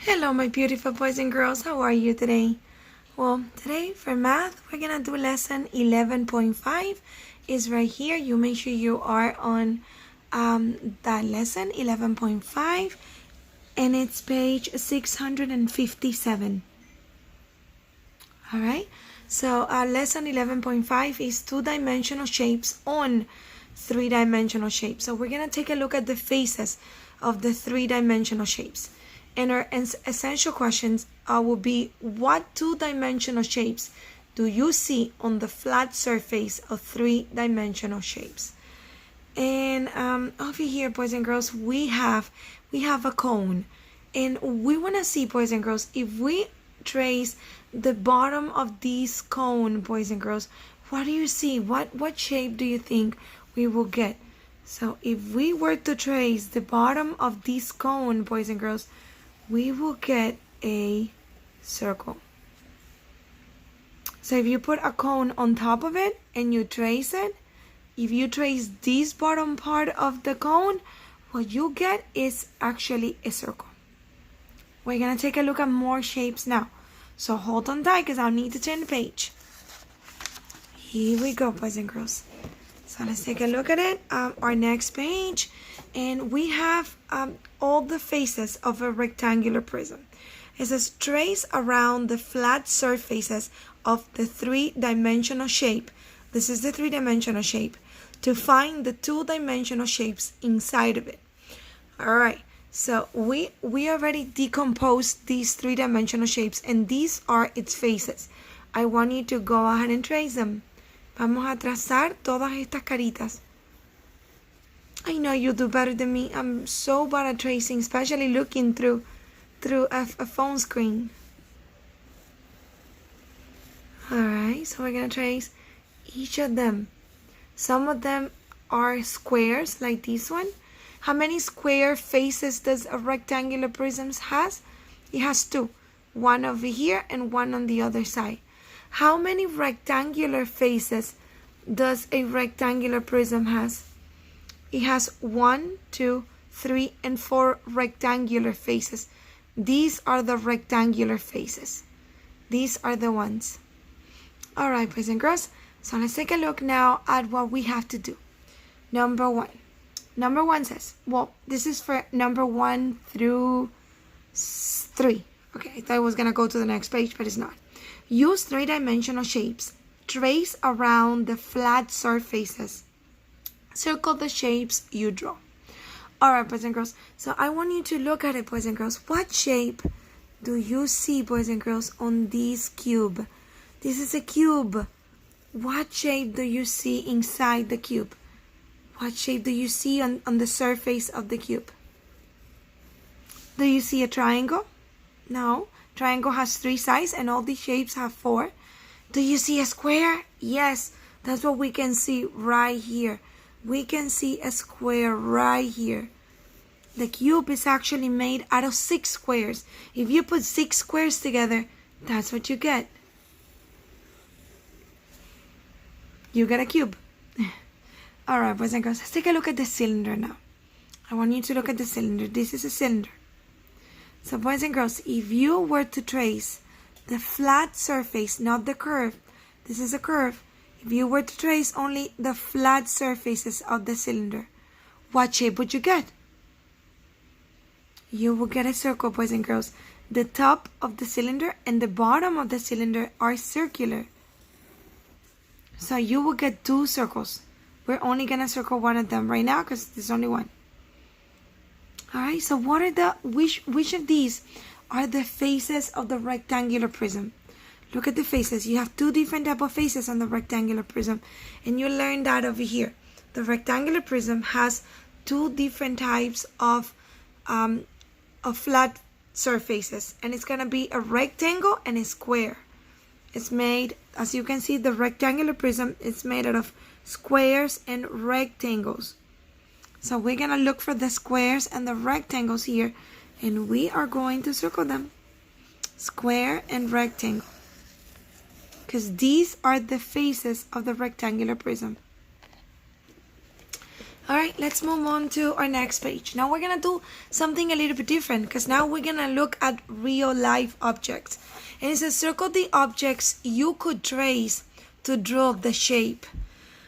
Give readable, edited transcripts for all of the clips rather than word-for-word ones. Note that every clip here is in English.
Hello, my beautiful boys and girls. How are you today? Well, today for math, we're going to do lesson 11.5. It's right here. You make sure you are on that lesson, 11.5, and it's page 657. All right? So lesson 11.5 is two-dimensional shapes on three-dimensional shapes. So we're going to take a look at the faces of the three-dimensional shapes. And our essential questions will be, what two-dimensional shapes do you see on the flat surface of three-dimensional shapes? And over here, boys and girls, we have a cone. And we want to see, boys and girls, if we trace the bottom of this cone, boys and girls, what do you see? What shape do you think we will get? So if we were to trace the bottom of this cone, boys and girls, we will get a circle. So if you put a cone on top of it and you trace it, if you trace this bottom part of the cone, what you get is actually a circle. We're going to take a look at more shapes now. So hold on tight because I'll need to turn the page. Here we go, boys and girls. So let's take a look at it. Our next page. And we have all the faces of a rectangular prism. It says trace around the flat surfaces of the three-dimensional shape. This is the three-dimensional shape, to find the two-dimensional shapes inside of it. All right, so we already decomposed these three-dimensional shapes, and these are its faces. I want you to go ahead and trace them. Vamos a trazar todas estas caritas. I know you do better than me. I'm so bad at tracing, especially looking through a phone screen. Alright, so we're going to trace each of them. Some of them are squares, like this one. How many square faces does a rectangular prism has? It has two. One over here and one on the other side. How many rectangular faces does a rectangular prism has? It has 1, 2, 3, and 4 rectangular faces. These are the rectangular faces. These are the ones. All right, boys and girls. So let's take a look now at what we have to do. Number 1. Number 1 says, well, this is for number 1 through 3. Okay, I thought I was going to go to the next page, but it's not. Use three-dimensional shapes. Trace around the flat surfaces. Circle the shapes you draw. Alright, boys and girls. So I want you to look at it, boys and girls. What shape do you see, boys and girls, on this cube? This is a cube. What shape do you see inside the cube? What shape do you see on the surface of the cube? Do you see a triangle? No. Triangle has 3 sides and all the shapes have 4. Do you see a square? Yes. That's what we can see right here. We can see a square right here. The cube is actually made out of 6 squares. If you put 6 squares together, that's what you get. You get a cube. All right, boys and girls, let's take a look at the cylinder now. I want you to look at the cylinder. This is a cylinder. So, boys and girls, if you were to trace the flat surface, not the curve, this is a curve. If you were to trace only the flat surfaces of the cylinder, what shape would you get? You will get a circle, boys and girls. The top of the cylinder and the bottom of the cylinder are circular. So you will get 2 circles. We're only going to circle one of them right now because there's only one. Alright, so what are which of these are the faces of the rectangular prism? Look at the faces. You have 2 different types of faces on the rectangular prism. And you learn that over here. The rectangular prism has 2 different types of flat surfaces. And it's going to be a rectangle and a square. It's made, as you can see, the rectangular prism is made out of squares and rectangles. So we're going to look for the squares and the rectangles here. And we are going to circle them. Square and rectangle. Because these are the faces of the rectangular prism. Alright, let's move on to our next page. Now we're gonna do something a little bit different because now we're gonna look at real life objects. And it says circle the objects you could trace to draw the shape.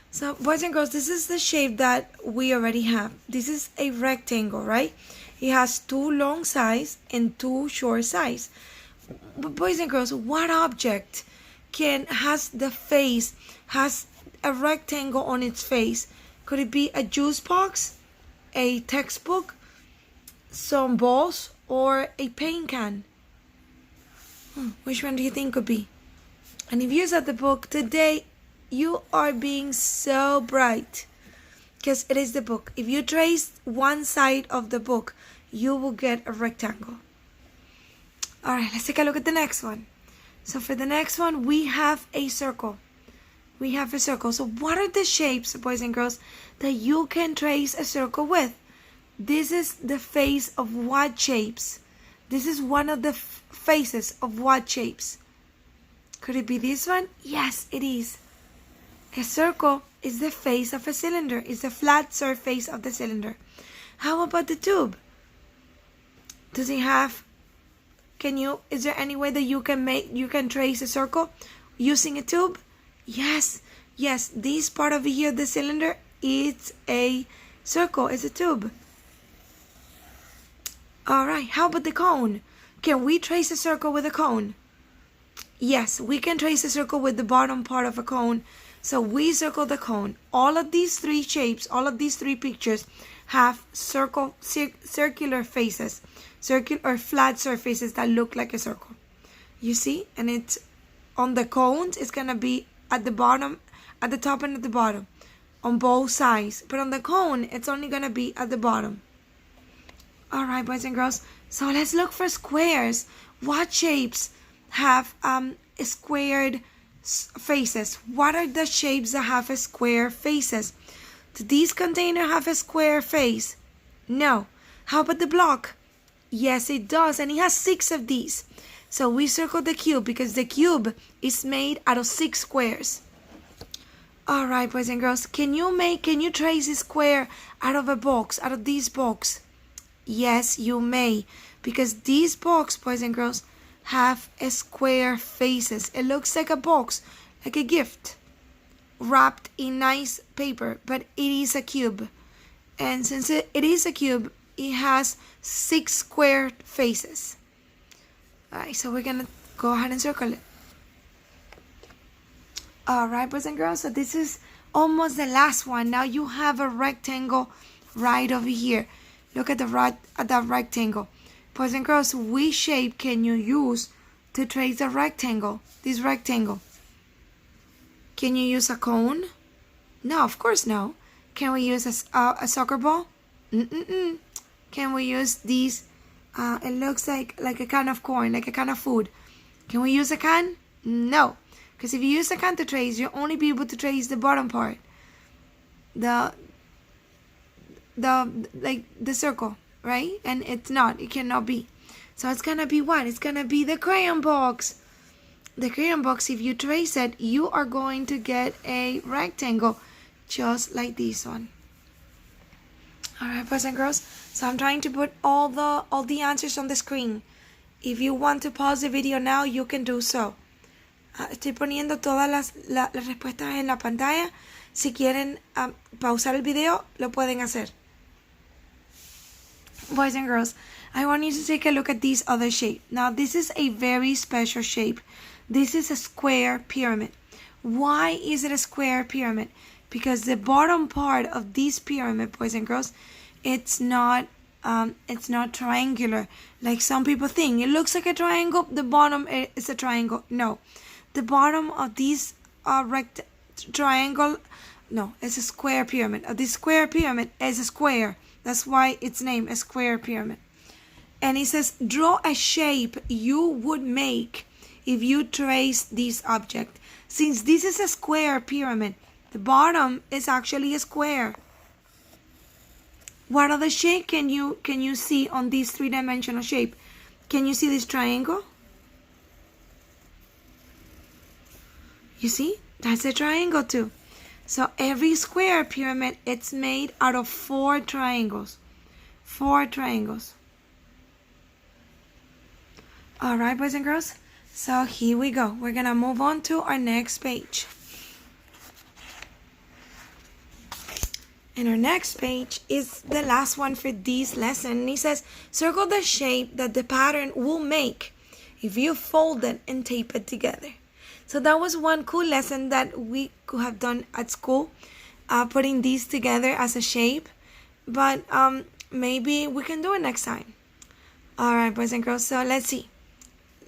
So boys and girls, this is the shape that we already have. This is a rectangle, right? It has two long sides and two short sides. But boys and girls, what object has a rectangle on its face? Could it be a juice box, a textbook, some balls, or a paint can? Which one do you think could be? And if you saw the book today, you are being so bright because it is the book. If you trace one side of the book, you will get a rectangle. All right, let's take a look at the next one. So for the next one, we have a circle. We have a circle. So what are the shapes, boys and girls, that you can trace a circle with? This is the face of what shapes? This is one of the faces of what shapes? Could it be this one? Yes, it is. A circle is the face of a cylinder. It's the flat surface of the cylinder. How about the tube? Does it have, is there any way that you can trace a circle using a tube? Yes, this part over here, the cylinder, it's a circle, it's a tube. Alright, how about the cone? Can we trace a circle with a cone? Yes, we can trace a circle with the bottom part of a cone. So we circle the cone. All of these three shapes, all of these three pictures have circular faces, circular or flat surfaces that look like a circle. You see? And it's on the cones, it's going to be at the bottom, at the top and at the bottom, on both sides. But on the cone, it's only going to be at the bottom. Alright, boys and girls, so let's look for squares. What shapes have squared faces? What are the shapes that have square faces? Does this container have a square face? No. How about the block? Yes, it does, and it has 6 of these. So we circle the cube because the cube is made out of 6 squares. Alright, boys and girls, can you trace a square out of a box, out of this box? Yes, you may, because these box, boys and girls, have a square faces. It looks like a box, like a gift, wrapped in nice paper, but it is a cube. And since it is a cube, it has 6 square faces. Alright, so we're gonna go ahead and circle it. Alright, boys and girls, so this is almost the last one. Now you have a rectangle right over here. Look at that rectangle. Boys and girls, which shape can you use to trace a rectangle? This rectangle. Can you use a cone? No, of course no. Can we use a soccer ball? Can we use these? It looks like a can of corn, like a can of food. Can we use a can? No. Because if you use a can to trace, you'll only be able to trace the bottom part. The circle, right? And it cannot be. So it's gonna be what? It's gonna be the crayon box. The crayon box, if you trace it, you are going to get a rectangle just like this one. Alright, boys and girls, so I'm trying to put all the answers on the screen. If you want to pause the video now, you can do so. Estoy poniendo todas las respuestas en la pantalla. Si quieren pausar el video, lo pueden hacer. Boys and girls, I want you to take a look at this other shape. Now, this is a very special shape. This is a square pyramid. Why is it a square pyramid? Because the bottom part of this pyramid, boys and girls, it's not triangular like some people think. It looks like a triangle. The bottom is a triangle. No, the bottom of this triangle, no, it's a square pyramid. This square pyramid is a square. That's why it's named a square pyramid. And it says, draw a shape you would make if you trace this object. Since this is a square pyramid, the bottom is actually a square. What other shape can you see on this 3-dimensional shape? Can you see this triangle? You see? That's a triangle too. So every square pyramid, it's made out of 4 triangles. 4 triangles. All right, boys and girls. So here we go. We're going to move on to our next page. And our next page is the last one for this lesson. And it says, circle the shape that the pattern will make if you fold it and tape it together. So that was one cool lesson that we could have done at school, putting these together as a shape. But maybe we can do it next time. All right, boys and girls. So let's see.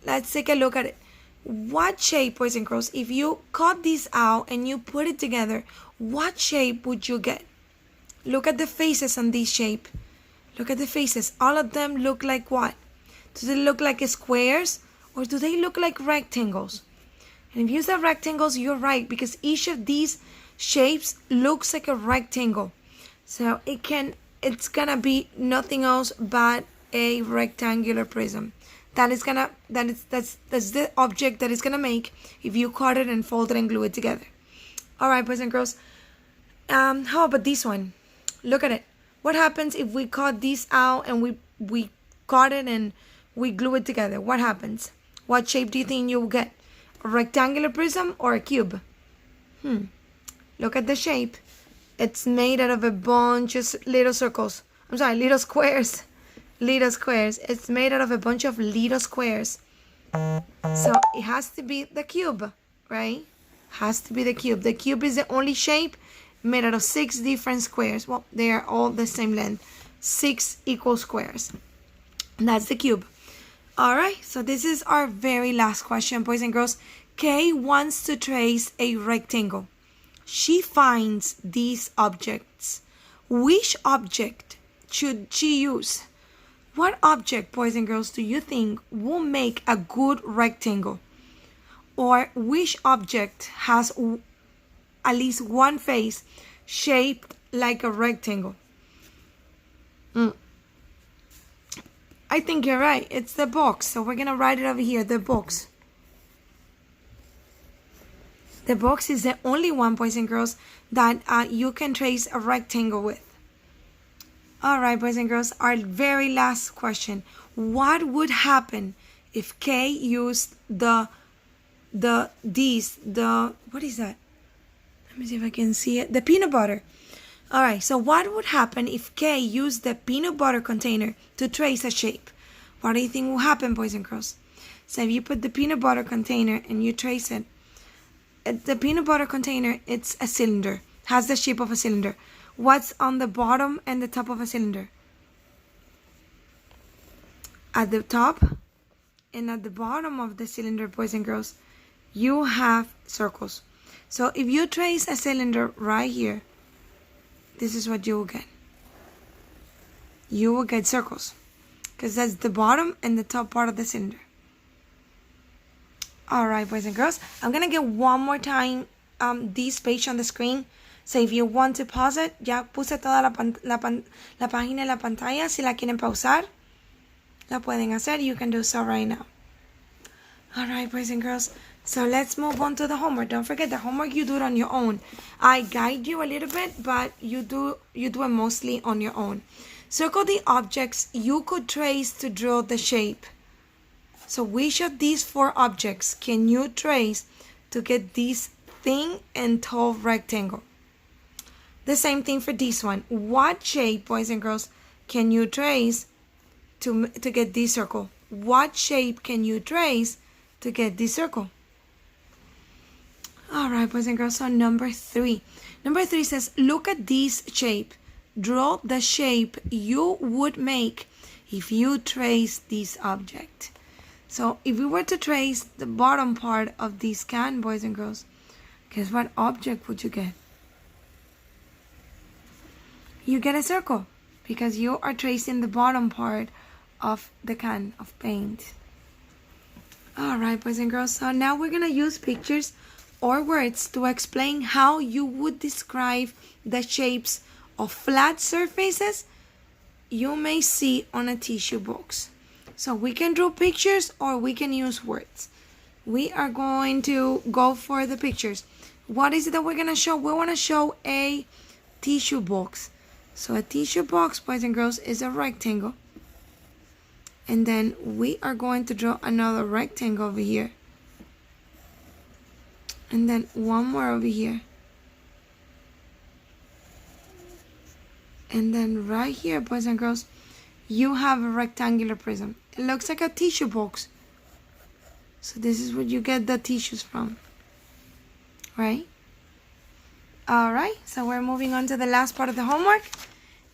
Let's take a look at it. What shape, boys and girls, if you cut this out and you put it together, what shape would you get? Look at the faces on this shape. Look at the faces. All of them look like what? Do they look like squares or do they look like rectangles? And if you said rectangles, you're right, because each of these shapes looks like a rectangle. So it's gonna be nothing else but a rectangular prism. That's the object that it's gonna make if you cut it and fold it and glue it together. All right, boys and girls. How about this one? Look at it. What happens if we cut this out and we cut it and we glue it together? What happens? What shape do you think you will get? A rectangular prism or a cube? Look at the shape. It's made out of a bunch of little circles. Little squares. Little squares. It's made out of a bunch of little squares. So it has to be the cube, right? Has to be the cube. The cube is the only shape made out of 6 different squares. Well, they are all the same length. 6 equal squares. That's the cube. All right, so this is our very last question, boys and girls. Kay wants to trace a rectangle. She finds these objects. Which object should she use? What object, boys and girls, do you think will make a good rectangle? Or which object has at least one face shaped like a rectangle? I think you're right. It's the box. So we're going to write it over here, the box. The box is the only one, boys and girls, that you can trace a rectangle with. All right, boys and girls, our very last question. What would happen if Kay used what is that? Let me see if I can see it. The peanut butter. All right, so what would happen if Kay used the peanut butter container to trace a shape? What do you think will happen, boys and girls? So if you put the peanut butter container and you trace it, the peanut butter container, it's a cylinder, has the shape of a cylinder. What's on the bottom and the top of a cylinder? At the top and at the bottom of the cylinder, boys and girls, you have circles. So if you trace a cylinder right here, this is what you will get. You will get circles, because that's the bottom and the top part of the cylinder. All right, boys and girls, I'm going to get one more time this page on the screen. So if you want to pause it, ya puse toda la página en la pantalla. Si la quieren pausar, la pueden hacer. You can do so right now. All right, boys and girls. So let's move on to the homework. Don't forget the homework, you do it on your own. I guide you a little bit, but you do it mostly on your own. Circle the objects you could trace to draw the shape. So which of these 4 objects can you trace to get this thin and tall rectangle? The same thing for this one. What shape, boys and girls, can you trace to get this circle? What shape can you trace to get this circle? All right, boys and girls, so number 3. Number 3 says, look at this shape. Draw the shape you would make if you trace this object. So if we were to trace the bottom part of this can, boys and girls, guess what object would you get? You get a circle, because you are tracing the bottom part of the can of paint. All right, boys and girls, so now we're going to use pictures or words to explain how you would describe the shapes of flat surfaces you may see on a tissue box. So we can draw pictures or we can use words. We are going to go for the pictures. What is it that we're going to show? We want to show a tissue box. So a tissue box, boys and girls, is a rectangle. And then we are going to draw another rectangle over here. And then one more over here. And then right here, boys and girls, you have a rectangular prism. It looks like a tissue box. So this is where you get the tissues from. Right? Alright, so we're moving on to the last part of the homework.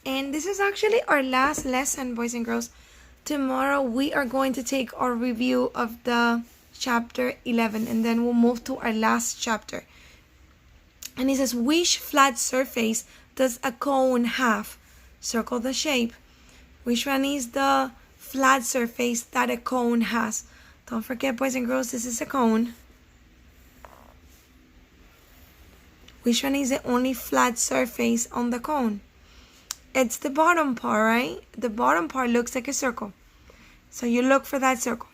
And this is actually our last lesson, boys and girls. Tomorrow we are going to take our review of the chapter 11. And then we'll move to our last chapter. And it says, which flat surface does a cone have? Circle the shape. Which one is the flat surface that a cone has? Don't forget, boys and girls, this is a cone. Which one is the only flat surface on the cone? It's the bottom part, right? The bottom part looks like a circle. So you look for that circle.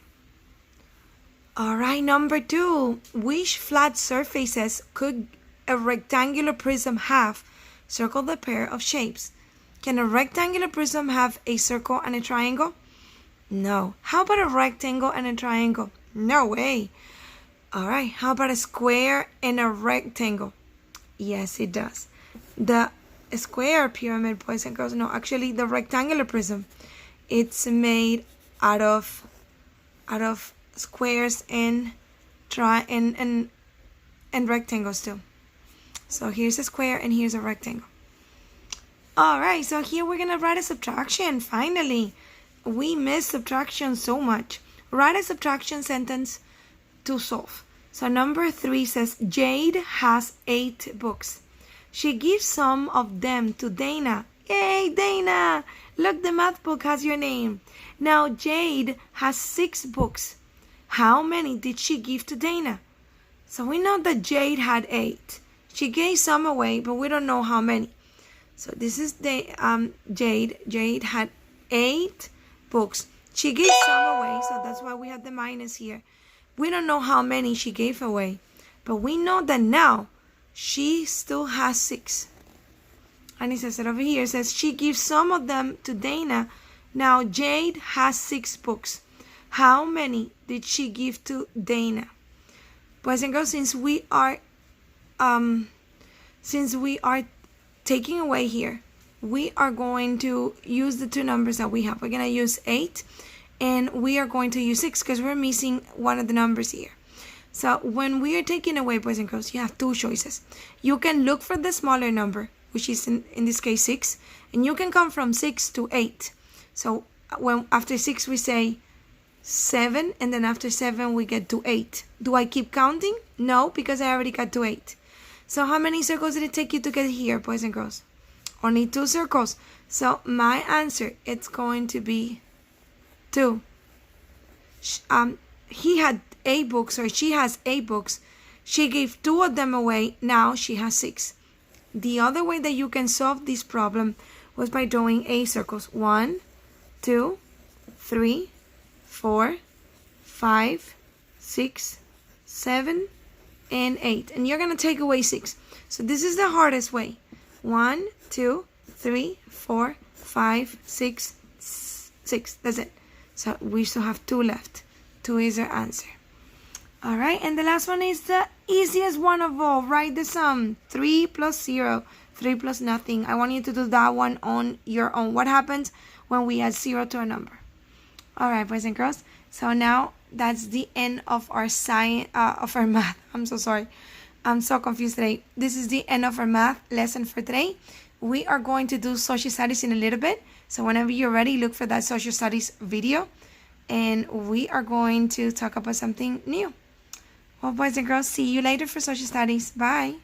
Alright, number 2. Which flat surfaces could a rectangular prism have? Circle the pair of shapes. Can a rectangular prism have a circle and a triangle? No. How about a rectangle and a triangle? No way. Alright, how about a square and a rectangle? Yes, it does. The square pyramid, boys and girls, no, actually the rectangular prism, it's made out of squares and rectangles too. So here's a square and here's a rectangle. Alright, so here we're gonna write a subtraction. Finally, we miss subtraction so much. Write a subtraction sentence to solve. So number 3 says, Jade has 8 books. She gives some of them to Dana. Yay, Dana! Look, the math book has your name. Now Jade has 6 books. How many did she give to Dana? So we know that Jade had 8. She gave some away, but we don't know how many. So this is the Jade. Jade had 8 books. She gave some away, so that's why we have the minus here. We don't know how many she gave away, but we know that now she still has 6. And it says it over here. It says she gives some of them to Dana. Now Jade has 6 books. How many did she give to Dana? Boys and girls, since we are taking away here, we are going to use the 2 numbers that we have. We're going to use 8. And we are going to use 6 because we're missing one of the numbers here. So when we are taking away, boys and girls, you have 2 choices. You can look for the smaller number, which is in this case 6. And you can come from 6 to 8. So when after 6 we say 7. And then after 7 we get to 8. Do I keep counting? No, because I already got to 8. So how many circles did it take you to get here, boys and girls? Only 2 circles. So my answer, it's going to be 2. He had 8 books, or she has 8 books. She gave 2 of them away. Now she has 6. The other way that you can solve this problem was by drawing 8 circles. 1, 2, 3, 4, 5, 6, 7, and 8. And you're going to take away 6. So this is the hardest way. 1, 2, 3, 4, 5, 6, 6. That's it. So we still have 2 left. 2 is our answer. Alright, and the last one is the easiest one of all. Write the sum. 3 plus 0. 3 plus nothing. I want you to do that one on your own. What happens when we add 0 to a number? Alright, boys and girls. So now that's the end of our math. I'm so sorry. I'm so confused today. This is the end of our math lesson for today. We are going to do social studies in a little bit. So whenever you're ready, look for that social studies video. And we are going to talk about something new. Well, boys and girls, see you later for social studies. Bye.